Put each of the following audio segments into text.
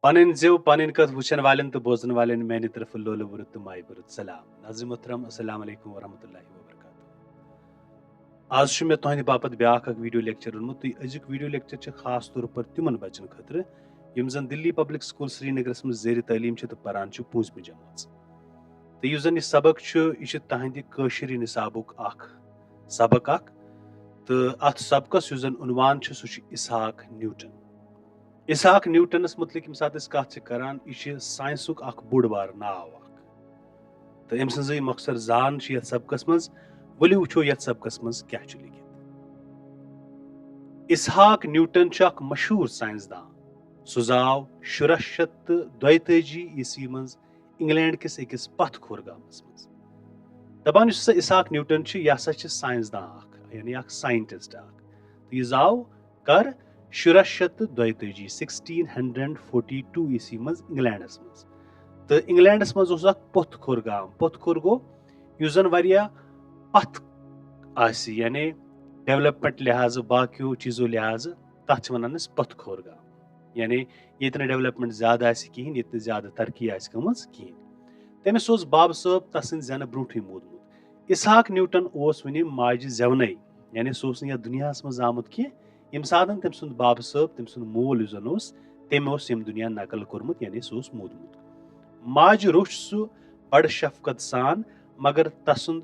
पन जो पन कथ वुचन वालन तो बोजन वालन मैंने तरफ लोल बुरुत तो माय बुरुत सलाम नाज़िम मोहतरम अस्सलाम वालेकुम व रहमतुल्लाहि व बरकातहू। आज मे तुहंद बापत ब्याख वीडियो लेक्चर ओनमुत तो अजुक वीडियो लेक्चर छ खास तौर पर तिमन बच्चन खतर यम जन दिल्ली पब्लिक स्कूल श्रीनगरस मज ज़ेर तालीम छ तो परान छ 5वीं जमात तो यह जन सबक यह तुहंद कशिर निसाबुक सबक तो अत सबकस यह जन उनवान छ सह इसहाक न्यूटन। इसहाक न्यूटनस मुतलिक यम सात कत करान यह साइंसुक बोड़ बार नाव तो अम सज मखसर जान ये सबकस मज वलि वो ये सबकस मज क्या लिखित। इसहाक न्यूटन मशहूर साइंसदान सह जाव 1622 ईस्वी मज इंग्लैंड किस अकिस पथ खोर गामस मज। दपान इसहाक न्यूटन यह साइंसदान यानी साइंटिस्ट तो यह जाव कर 1622 1642 ईस्वी मज इंग्लैंडस मज तो इंग्लैंडस मज पोथ खोर गाम पोथ खोर गो यु जन वारिया पथ आसी यानी डेवलपमेंट लिहाज बाकियों चीजों लिहाज तथ वन पथ खोर गाम यानी ये डेवलपमेंट ज्यादा कहें ये ज्यादा तरक्की गमज कहें। तमिस बाब साहब तसन जन ब्रूठ मोदमुत। इसहाक न्यूटन वन माज जेवन यानी सह यह दुनिया मज आमुत कह यम सात तम सुंद बाब साहब तम सुंद मोल तम दुनिया नकल कोर्मुत यानी सह मोदमुत। माज रोच सह बड़ शफकत सान मगर तसुंद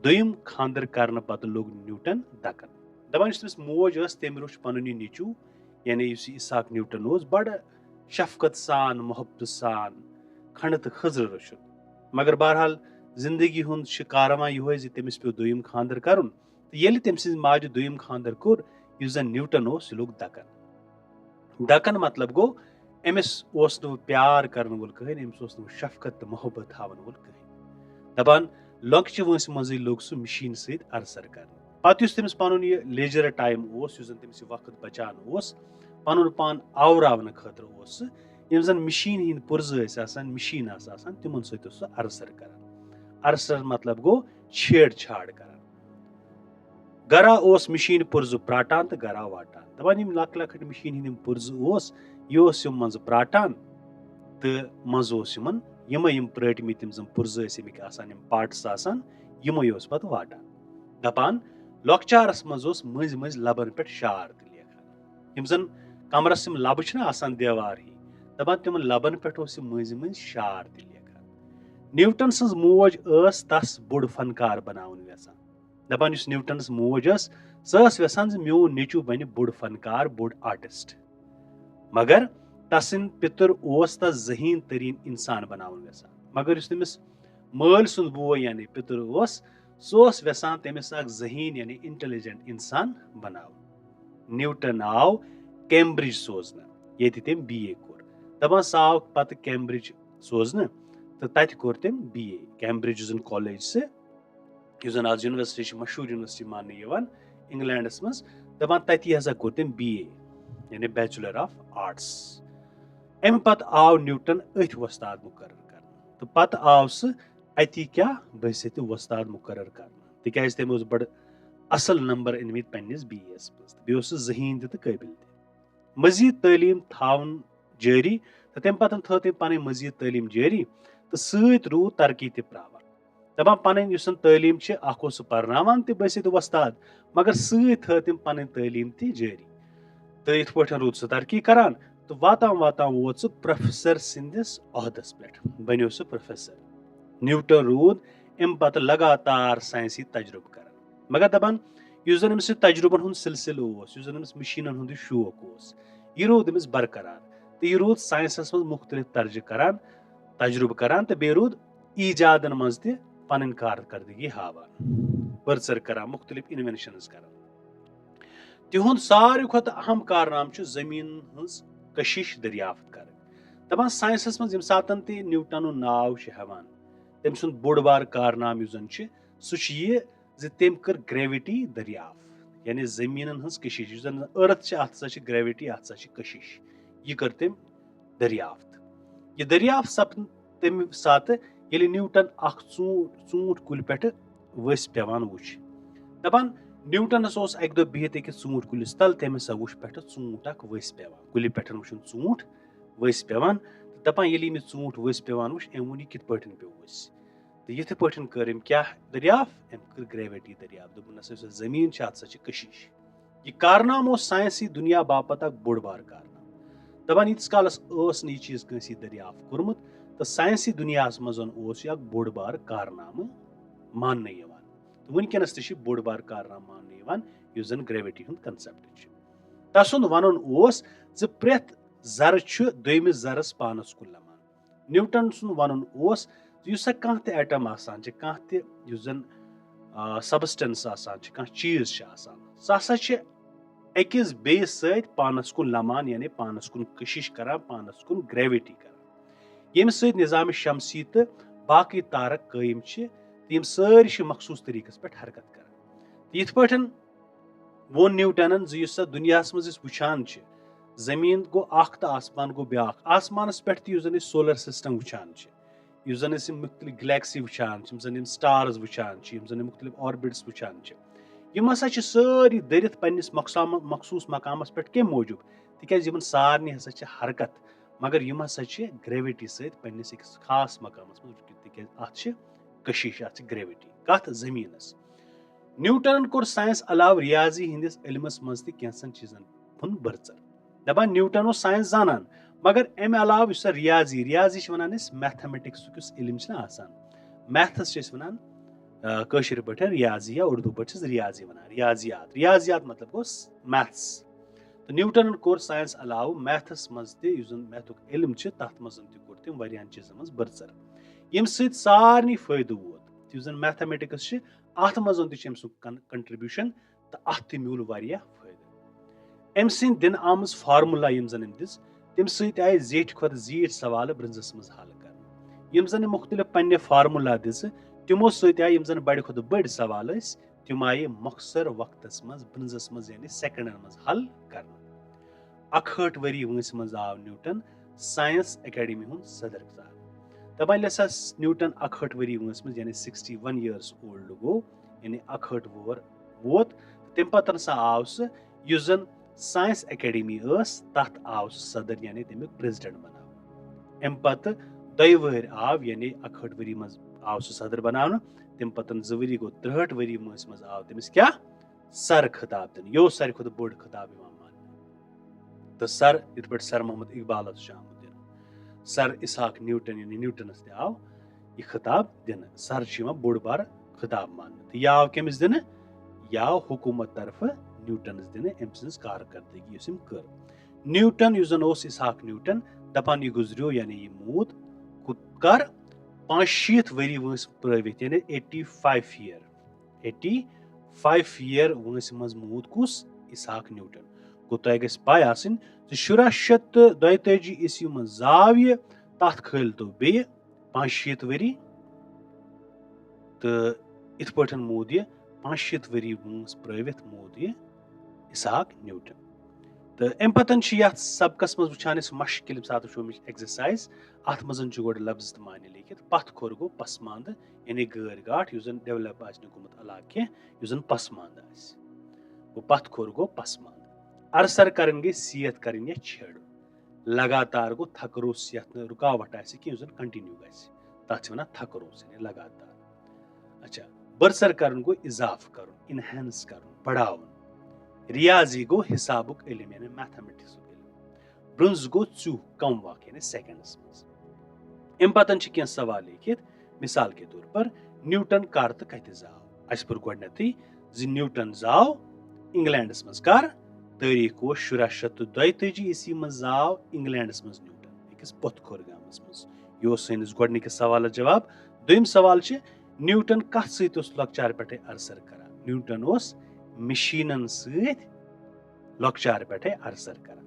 दोयम खानदर करने पत लोग न्यूटन दकन। दपान तमिस मोज तम रोच पन नीचू यानी इसहाक न्यूटन बड़ शफकत सान मोहब्बत सान खंड तो खजर रोचन मगर बहरहाल जिंदगी हुंद कारवा यह तमिस पे दोयम खानदर कर ये तम माज दोयम खानदर कोर यह जन न्यूटन सह लोग दकन। दकन मतलब गो अमिस प्यार करने वोल कहें अमिस शफकत तो मोहब्बत हावन वोल कहें। दपान लॉक्च वंस मज लोग सह मशीन सत अरसर कर पत तमिस पन यह लेजर टाइम तमिस वक्त बचान पन पान आवरावन खतर यम जन मशीन हिंद पुर्ज मशीन तिमन सह अरसर कर। अरसर मतलब गो छेड़छाड़ कर गरा मशीन पुर्ज प्राटान तो गरा वाटान। दपान यम लक लकट मशीन हिंद पुर्ज यह मज प्राटान तो मज यम प्राटमित यम पुर्ज यम पार्ट्स यमो पत वाटान। दपान लॉकचारस मज मज मज लबन पे शार तो लेखान यम जन कमरस लब देवार ही दपान तिम लबन पे मज मज शार तो लेखान। न्यूटन सज मोज तस बोड़ फनकार बनावन वेसान। दपान न्यूटन मोज सह वेसान मोन नेचू बन बोड़ फनकार बोड़ आर्टिस्ट मगर तसन पितर तस जहीन तरीन इंसान बनावन वेसान मगर तमिस मल सुंद बोय यानी पितर सह वेसान तमिस जहीन यानी इंटेलिजेंट इंसान बनावन। न्यूटन आव कैम्ब्रिज सोजन ये तम BA कोर दपान सह आव पत कैम्ब्रिज सोजन तो तत कोर तम BA कैम्ब्रिज कॉलेज से आज यूनिवर्सिटी मशहूर यूनिवर्सिटी मान इंग्लैंडस मज दपान तती हसा कोर तम BA यानी बैचलर ऑफ आर्ट्स। अम पत आव न्यूटन अथ वस्ताद मुकर्र कर तो पत आव सह अति क्या बहसियत वस्ताद मुकर्र कर तिकाज तम बड़ असल नंबर अनमित पन्निस BA बे जहीन तो काबिल मजीद तालीम थावन जारी तो तम पतन थो तम पन मजीद तालीम जारी तो सत रूद तरक्की ते प्रावन। दपान पन तालीम पर्नावान ते बहसियत वस्ताद मगर सत थो तम पन तालीम ते जारी तो इत पे रूद सह तरक्की करान तो वातान वातान वोत सह प्रोफेसर सिंदिस अहदस पे बनो सह प्रोफेसर। न्यूटन रूद अम पत लगातार साइंसी तजुर्ब कर मगर दपान युस जन अमिस तजुर्बन हुंद सिलसिल युस जन अमिस मशीनन हुंद शौक यह रूद अमिस बरकरार तो यह रूद साइंसस मज मुख्तलिफ तर्ज करान तजुर्ब करान तो बे रूद ईजादन मज ते पन कारकर्दगी हावान पर्सर करान मुख्तलिफ इन्वेंशनस करान। तिहुंद सारे खुद अहम कारनाम जमीन हज कशिश दरियाफ्त कर दपान साइंसस मज यम सातन ते न्यूटन नाव हेवान तम सुंद बोड़ बार कारनाम जन सह यह तम कर ग्रेविटी दरियाफ्त यानी जमीन हज कशिश जन अर्थ अत ग्रेविटी अत कशिश यह कर तम दरियाफ्त। यह दरियाफ्त सपन तम सात ये न्यूटन ूंट कुल पे वस पेवान वुच दपान न्यूटनस अक दो बिहित अकिस ूंट कुलिस तल तम हसा वुच पे ूंट वस पेवान कुल पे वुचन ूंट वस पेवान दपान यदि मे ऊंट वस पेवान वुच एम वोन कित पठन पे वस तो यथ पठन कर क्या दरियाफ एम कर ग्रेविटी दरियाफ दोपन हसा जमीन अत कशिश यह कारनाम साइंसी दुनिया बापत बोड़ बार कारनाम दपान यीस कालस यह चीज कंसी दरियाफ कोर्मुत तो साइंसी दुनिया मज यह बोड़ बार कारनाम मान तो वनकस तह बोड़ बार कारनाम मान जन ग्रेविटी हूं कंसेप्ट तसुंद वन प्रेथ जर दोमिस जरस पानस कुन लमान न्यूटन सुन वन कह एटम कह तन सबस्टेंस कह चीज सह हसा अकिस बेस सत पानस कुन लमान यानी पानस कुन कशिश कर पानस कुन ग्रेविटी कर यम सत निजाम शमसी तो बाकी तारक कायम तम सारी मखसूस तरीकस पे हरकत कर यथ पे वोन न्यूटन सा दुनिया मज वुचान जमीन गो तो आसमान गो ब्या आसमानस पे जन सोलर सिस्टम वुचान जन मुख्तलिफ गैलेक्सी वुचान जन स्टार्स वुचान जन मुख्तलिफ ऑर्बिट्स वुचान यम हसा सारी दरित पन्निस मखसूस मकामस पे कम मूजूब तिक सारनी हसा हरकत मगर यम हसा ग्रेविटी सत पन्निस अकिस खास मकामस तिक अत कशिश अत ग्रेविटी कत जमीनस न्यूटन कोर साइंस अलाव रियाजी हिंदिस इल्मस मज तैंसन चीजन हुन बरचर दपान न्यूटन साइंस जानान मगर अमे अलाव रियाजी वनान मैथमेटिक्स इल्म मैथस वनान कशर पे रियाजी या उर्दू पे रियाजी वनान रियाजियात मतलब गो मैथ्स तो न्यूटन कोर साइंस अलाव मैथस मज मैथुक इल्म तथ मज कोर तम वारियान चीजन मज बरचर यम सत सारनी फायदे वोत जन मैथमेटिक्स अत मज कंट्रीब्यूशन तो अत म्यूल वारिया फायदे अम सद दिन आमज फार्मूला यम जन दिस तम सत आय जीठ खुद जीठ सवाल ब्रंजस मज हल कर यम जन मुख्तलिफ पन्ने फार्मूला दिस तमो सत आय यम जन बड़ खुद बड़ सवाल तम आय मखसर वक्तस मज ब्रंजस मज यानी सेकंडन मज हल कर 61 वरी वंस मज आव न्यूटन साइंस एकेडमी हुन सदर दपान लसा न्यूटन 61 वरी वंस मज यानी 61 years old गो यानी 61 वोर वोत तम पतन सा आव सह साइंस एकेडमी तथ आव सदर यानी तमिक प्रेसिडेंट बनाव अम पत 2 वहर आव यानी 61 वरी मज आव सह सदर बनाव तम पतन 2 वरी गो 63 वरी मज आव तमिस क्या सर खिताब दिन यो सारी खुद बोड़ खिताब मान तो सर इत पे सर मोहम्मद इकबाल आमद दिन सर इसहाक न्यूटन यानी न्यूटनस ते आव यह खिताब दिन सर बोड़ बार खिताब मान तो यह आव कमिस दिन यह आव हुकूमत तरफ न्यूटनस दिन अम सज कारकर्दगी कर न्यूटन जन इसहाक न्यूटन दपान यह गुजरियो यानी यह मूद कर 65 वरी वंस प्रवित यानी 85 year वंस मज मूद कुस इसहाक न्यूटन गो तह गस पाय आसिन 1742 ईस्वी मज जाव यह तथ खल तो बे 65 वरी तो इत पे मूद यह 65 वरी वंस प्रवित मूद यह इसहाक न्यूटन तो अम पतन सबकस मज वुचान मश्क सात एक्सरसाइज अत मज गो लफ्ज तो माने लिखित पथ खोर गो पसमानद यानी गैर गाठ जन डेवलप गुमुत अलाक कह जन पसमानद गो पथ खोर गो पसमानद अरसर कर गई सियत कर छेड़ लगातार गो थकरोस यथ रुकावट कह जन कंटिन्यू गथ वन थकरोस यानी लगातार अच्छा बरसर कर गो इजाफ कर इनहेंस कर बढ़ावन रियाजी गो हिसाबुक इल्म यानी मैथमेटिक्स इल्म ब्रंज गो चूह कम वक यानी सेकंड्स मज अम पतन कह सवाल लिखित मिसाल के तौर पर न्यूटन कर तो कत जाव अस पुर गोडनथी न्यूटन जाव इंग्लैंडस मज कर तारीख 1742 ईस्वी मज जाव इंग्लैंडस मज न्यूटन अकिस पोथखोर गामस मज यो सैनिस गोडनिक सवाल जवाब दोयम सवाल न्यूटन कत सत लक्चार पे अरसर कर न्यूटन मशीनन सत लक्चार पे अरसर कर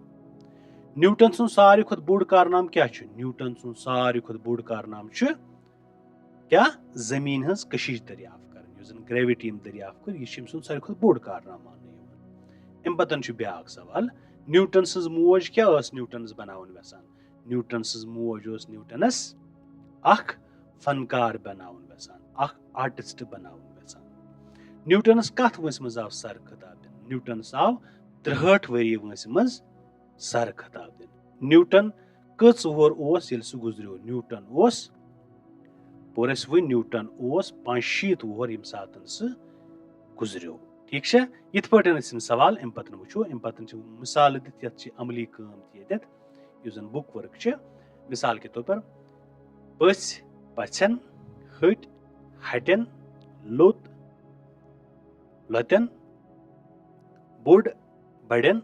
न्यूटन सुन सारी खुद बोड़ कारनाम क्या न्यूटन सुन सारी खुद बोड़ कारनाम क्या जमीन हज कशिश दरियाफ कर जन ग्रेविटी दरियाफ कर यह सुन सारी खुद बोड़ कारनाम मान अम पतन ब्या सवाल न्यूटन सज मोज क्या न्यूटनस बनावन वेसान न्यूटन सज मोज न्यूटनस अख फनकार बनावन वेसान अख आर्टिस्ट बनावन वेसान न्यूटनस कथ वंस मज आव सर खिताब दिन न्यूटनस आव 63 वरी वंस मज सर खिताब दिन न्यूटन कच वोर ओस येल सु गुजरियो न्यूटन ओस पोर अस वन न्यूटन ओस 65 वोर यम सातन सु गुजरियो ठीक छे यथ पटन अस सवाल एम पतन वुचो एम पतन छ मिसाल दित यत छ अमली काम दियत युजन बुक वर्क छ मिसाल के तौर पर पस पछन हट हटन लोत लतन बोड बड़न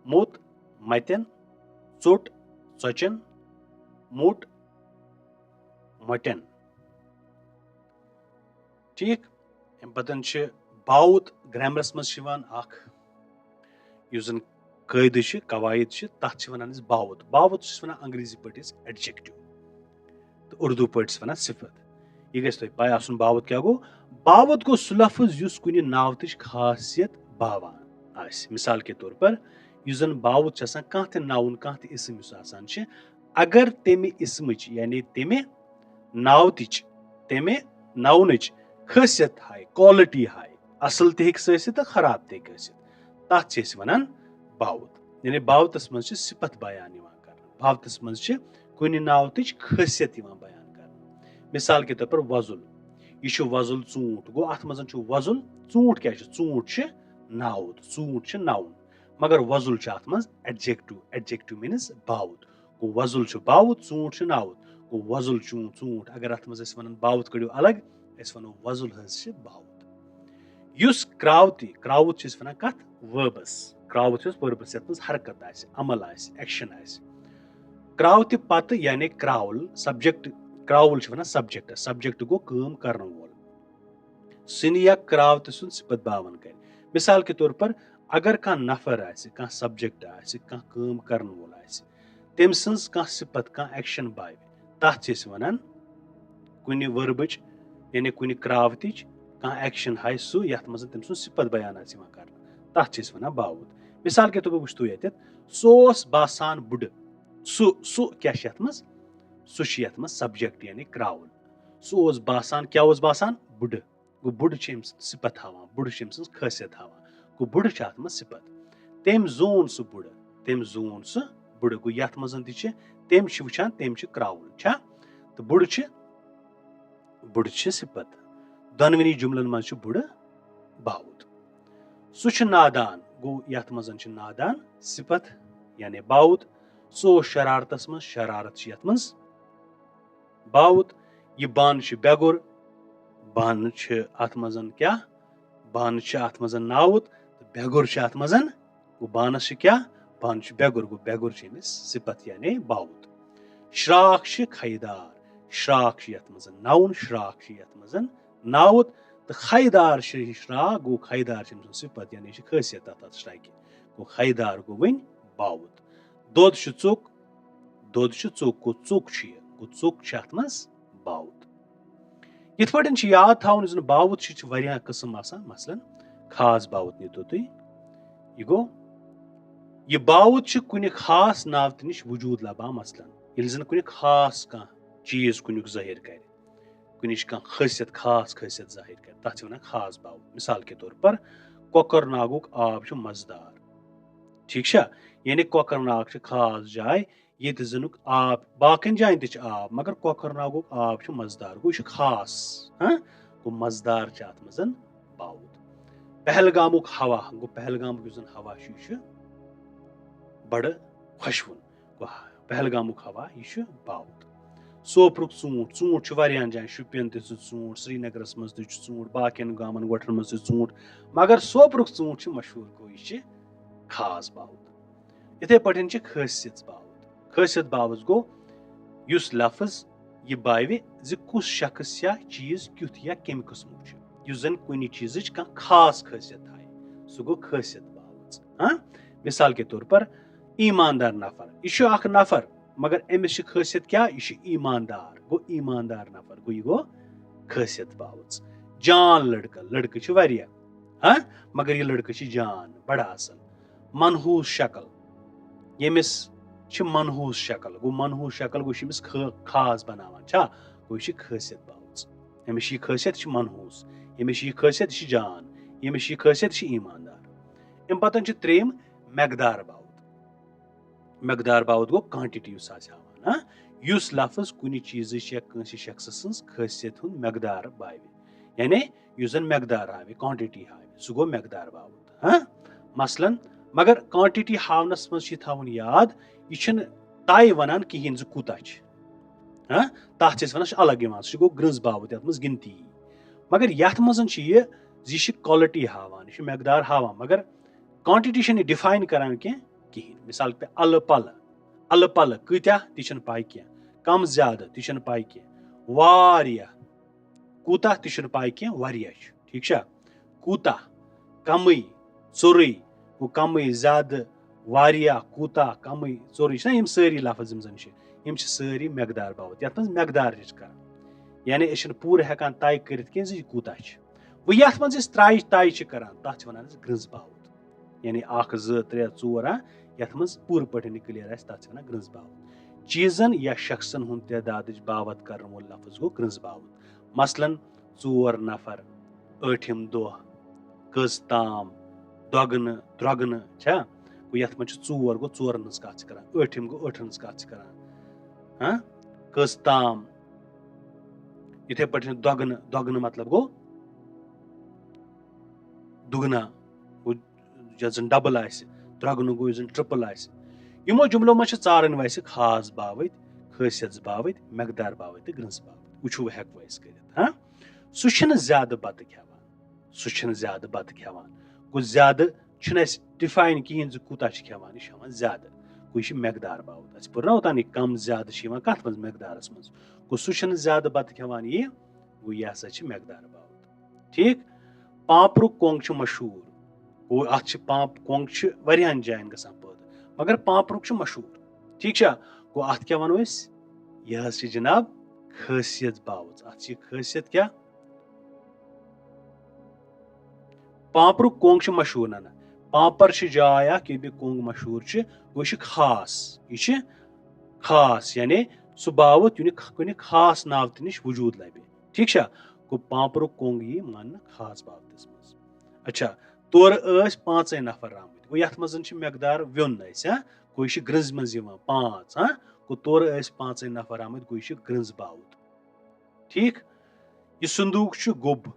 मोत मतन चोट चचन मोट मटन ठीक अम पतन छ बाउत ग्रामरस मज युजन कायदे छ कवायद छ तथ छ वनान बाउत बाउत छ वनान अंग्रेजी पट एडजेक्टिव तो उर्दू पट वनान सिफत यह गई पाय आसन बाउत क्या गो बाउत गो सह लफ्ज युस कुन नावतच खासियत बावान आस मिसाल के तौर पर युजन बाउत छ आसान कह नाउन कह इसम युस आसान छ अगर तेमे इसमच यानी तेमे नावतच तेमे नाउनच खासियत हाय क्वालिटी हाय असल ते तो खराब ते तथ वनान बाउत यानी बाउतस मज सिफत बयान कर बाउतस मज कुन नावतच खासियत बयान कर मिसाल के तौर पर वजुल यह वजुल चूंट गो अत मज वजुल चूंट क्या चूंट नाउत चूंट नाउन मगर वजुल अत मज एडजेक्टिव एडजेक्टिव मीनस बाउत गो वजुल बाउत चूंट नाउत गो वजुल चूंट अगर अत मज वन बाउत कड़ो अलग वनो वजुल बाउत युस क्रावती क्रावत वन कत वर्बस क्रावत वर्बस यत हरकत आस अमल आस एक्शन आस क्रावत पत यानी क्राउल सब्जेक्ट क्राउल वन सब्जेक्ट सब्जेक्ट गो काम करने वोल सिन या क्रावत सुन सिफत बावन कर मिसाल के तौर पर अगर कह नफर आस कह सब्जेक्ट आस कह काम करने वोल आस तम सज कह सिफत कह एक्शन बाव तथ वनान कुन वर्बच यानी कुन क्रावतच कह एक्शन हाय सह यथ मज तम सुन सिफत बयान कर तथ वनान बाउत मिसाल के तौर पर वुचतो ये सोस बासान बुड सु क्या मज सह मज सब्जेक्ट यानी क्राउल सह बासान क्या बासान बुड गो बुड सिफत हावान बुड खासियत हावान गो बुड अत मज सिफत तम जोन सह बुड गो यथ मज तम वुचान तम क्राउल छा तो बुड सिफत दोनवनी जुमलन मज बुड बाउत सह नादान गो यथ मज नादान सिफत यानी बाउत सो शरारतस मज शरारत यथ मज बाउत यह बान बेगुर बान अत मज क्या बान अत मज नाउत बेगुर अत मज गो बानस क्या बान बेगुर गो बेगुर सिफत यानी बाउत श्राक खैदार श्राक यथ मज नाउन श्राक यथ मज नाउत तो खैदार श्राक गो खैदार सिफत यानी खासियत तथ श्राक गो खैदार गो वन बाउत दोद चुक गो चुक गो चुक अत मज बाउत यथ पटन याद थावन बाउत किस्म मसलन खास बाउत नीतो तुम यह गो यह बाउत कुन खास नावत नश वजूद लबान मसलन ये जन कुन खास कह चीज कुन जाहिर कर कुनिश कह खासियत खास खासियत जाहिर कर तथ वन खास बाउत मिसाल के तौर पर कोकरनागुक आब मजदार ठीक यानी कोकरनाग खास जाय ये जनुक आब बाकन जायन तह आब मगर कोकरनागुक आब मजदार गो खास गो मजदार अत मज बाउत पहलगामुक हवा गो पहलगामुक हवा बड़ खुशवन गो पहलगामुक हवा यह बाउत सोपुक चूंट चूंट वारियान जान शुपियन तूंट श्रीनगरस मज तूंट बाकियन गामन गोठन मज चूंट मगर सोपुक चूंट मशहूर गो यह खास बाउत इथे पटन खासियत बाउत खासियत बावज गो युस लफ्ज यह बावे कुस शख्स या चीज क्युथ या कम किस्मुक युस जन कुन चीज कह खास खासियत थाय सह गो खासियत बावज मिसाल के तौर पर ईमानदार नफर यह नफर मगर अमिस खासियत क्या यह ईमानदार नफर गो यह गो खासियत बावज जान लड़का लड़का वारिया मगर यह लड़का जान बड़ा असल मनहूस शक्ल यमिस मनहूस शक्ल गो खास बनावान गो यह खासियत बावज अमिस खासियत मनहूस यमिस खासियत जान यमिस खासियत ईमानदार अम पतन त्रेम मकदार बावत मकदार बावत गो क्वांटिटी हावान युस लफ्ज कुन चीज या कंस शख्स सन्स खासियत हुंद मकदार बावे यानी युस जन मकदार हावे क्वांटिटी हावे सह गो मकदार बावत मसलन मगर क्वांटिटी हावनस मज थवन याद यह तय वनान कहें जो कूता तथ वन अलग सह गो ग्रज बावत यथ मज गिनती मगर यथ मज यह क्वालिटी हावान यह मकदार हावान मगर क्वांटिटी डिफाइन करान कहें मिसाल पे अल पल कत्या ती पाई कह कम ज्यादा ती पाई कह वारिया कूता ती पाई कह वारिया ठीक कूता कम चोरई गो कम ज्यादा वारिया कूता कम चोरई यम सारी लफ्ज यम सारी मकदार बावत यथ मज मकदार कर यानी पूर हेकान तय कर कूता वो ये मज त्राय तय कर तथ वन ग्रज बावत यानी 1 2 3 4 यथ मज पूर पे क्लियर तथ वन ग्रज बावत चीजन या शख्सन हुंद तदाद बावत कर वो लफ्ज गो ग्रज बावत मसलन 4 नफर 8 दह कज ताम दोगन द्रोगन गो यथ मज 4 गो 4 कथ कर 8 गो 8 कथ कर कज ताम इथे पे दोगन दोगन मतलब गो दुगना जन डबल द्रोगन गो ट्रिपल यमो जुमलो मज चारन वैस खास बावत खासियत बावत मकदार बावत तो ग्रज बावत वो हेको कर सह ज्यादा बत खेवान ज्यादा बत खेवान गो ज्यादा डिफाइन कहें जो कूता खेवान यह ज्यादा गो यह मकदार बावत पुर ना ओतान कम ज्यादा कत मज मकदारस मज गो सह ज्यादा बत खेवान यह गो यह हसा मकदार बावत ठीक पापरु कोंग मशहूर गो अत कोंग वारियान जायन गसान पैदा मगर पापरुक मशहूर ठीक गो अत क्या वनो यह जनाब खासियत बावत अत खासियत क्या पापरुक कोंग मशहूर ना पापर जाया कि कोंग मशहूर गो खास यह खास यानी सह बावत कुन खास नाव तनिश वजूद लबे ठीक गो पापरुक कोंग यी मान खास बावत मज अच्छा तोर 5 नफर आमत गो यथ मज मकदार व्योन गो यह ग्रज मज 5 गो तोर 5 नफर आमत गो यह ग्रज बावत ठीक यह संदूक गोब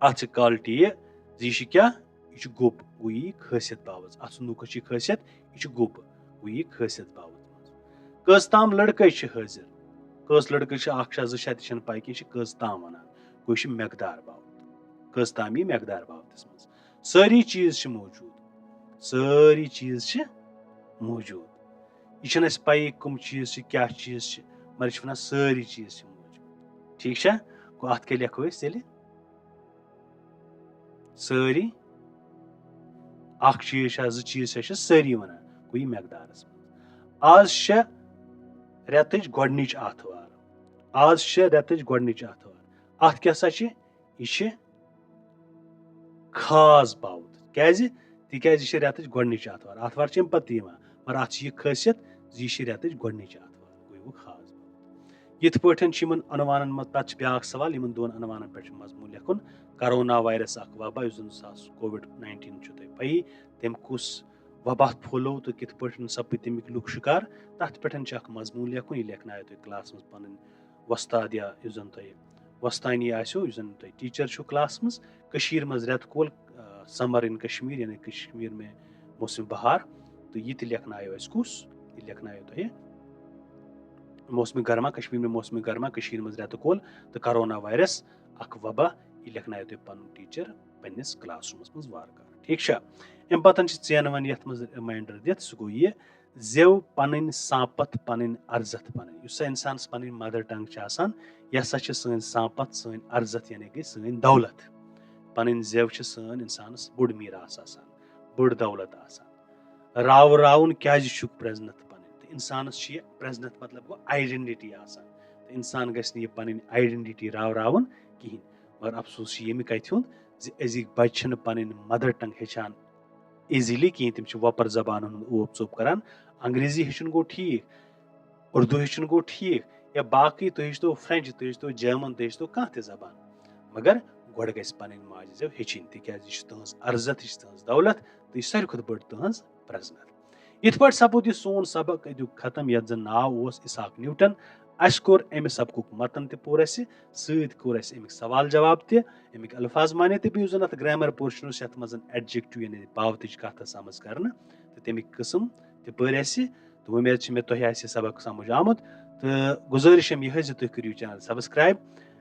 अत क्वालिटी यह क्या यह गोब गो यह खासियत बावत अत संदूक खासियत यह गोब गो यह खासियत बावत कस ताम लड़के हाजिर कस लड़के 1 2 3 पाई कि कस ताम वन गो यह मकदार बावत कस ताम यह मकदार बावत मज सारी चीज मौजूद यह पाई कम चीज क्या चीज मगर वन सारी चीज मौजूद ठीक गो अत क्या लिखो तेल सारी चीज 2 चीज सारी वन गो यह मकदारस मज आज रेतच गोडनिच आथवार आज रेतच गोडनिच आथवार अत क्या यह खास बावत तिकाज यह रेतच गोडनिच आथवार आथवार अम पे मगर अत यह खासियत यह रेतच गोडनिच आथवार गो खास बावत यथ पे अनवानन मज तथ ब्या सवाल इन 2 अनवानन पे मजमून लिखुन कोरोना वायरस वबा कोविड-19 पई तम कुस वबा फहलो तो कित पे सपद तमिक लुक शिकार तथ पे मजमून लिखुन यह लिखना तुम क्लास मज पन वस्ताद या जन तुम वस्तानी आसो जन तुम टीचर क्लास मज रेत कोल समर इन कश्मीर यानी कश्मीर में मौसम बहार तो यह लिखना कुस यह लिखना तुम मौसम गर्मा कश्मीर में मौसम गर्मा कश्मीर मज रेत कोल तो कोरोना वायरस वबा यह लिखना तुम पन टीचर पन्निस क्लास रूमस मज वार ठीक अम पतन चेन वन यथ मज रिमाइंडर दित सह गो यह जेव पन सांपत पन अर्जत पन इंसान पन मदर टंग यह सन सांपत सन अर्जत यानी गई सन दौलत पन जेव सन इंसान बुड़ मीरास बुड़ दौलत राव रावन क्या प्रेजनत पन इंसान प्रेजनत मतलब गो आइडेंटिटी तो इंसान गि पन आइडेंटिटी राव रावन कहें मगर अफसोस ये कत अजिक बच्चे पन मदर टंग हेचान इजीली कहें तम वपर जबान ओप चोप करान अंग्रेजी हेचुन गो ठीक उर्दू हेचुन गो ठीक या बाकी तुम हेचो फ्रेंच तुम हेचो जर्मन तुम हेचो कह जबान मगर गोड़ गि पन माज जेव हेचिन तिज तुज अर्जत तहज दौलत तो यह सारी खुद बड़ तहज प्रेजनत यिथ पट सपोद यह सोन सबक अदुक खत्म यथ जन नाव ओस इसाक न्यूटन अस कोर अमि सबकुक मतन ते पोर अस सत कोर अस अमिक सवाल जवाब ते अमिक अल्फाज माने ते बिउ जन अथ ग्रामर पोर्शन यथ मजन एडजेक्टिव यानी पावतच कथ समझ करना तो तमिक किस्म ते पर अस तो उम्मीद मे तुह आसि सबक समझ आमुत तो गुजारिश यह तुह करियो चैनल सब्सक्राइब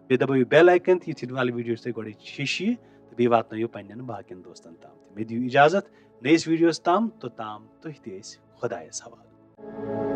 बे दबाइयो बेल आइकन तो यिथ वाले वीडियोस तुह गोड़े शिशी तो बे वातनयो पन्न बाकियन दोस्तन ताम मे दियो इजाजत नयस वीडियोस ताम तो तुह ते खुदायस हवाल।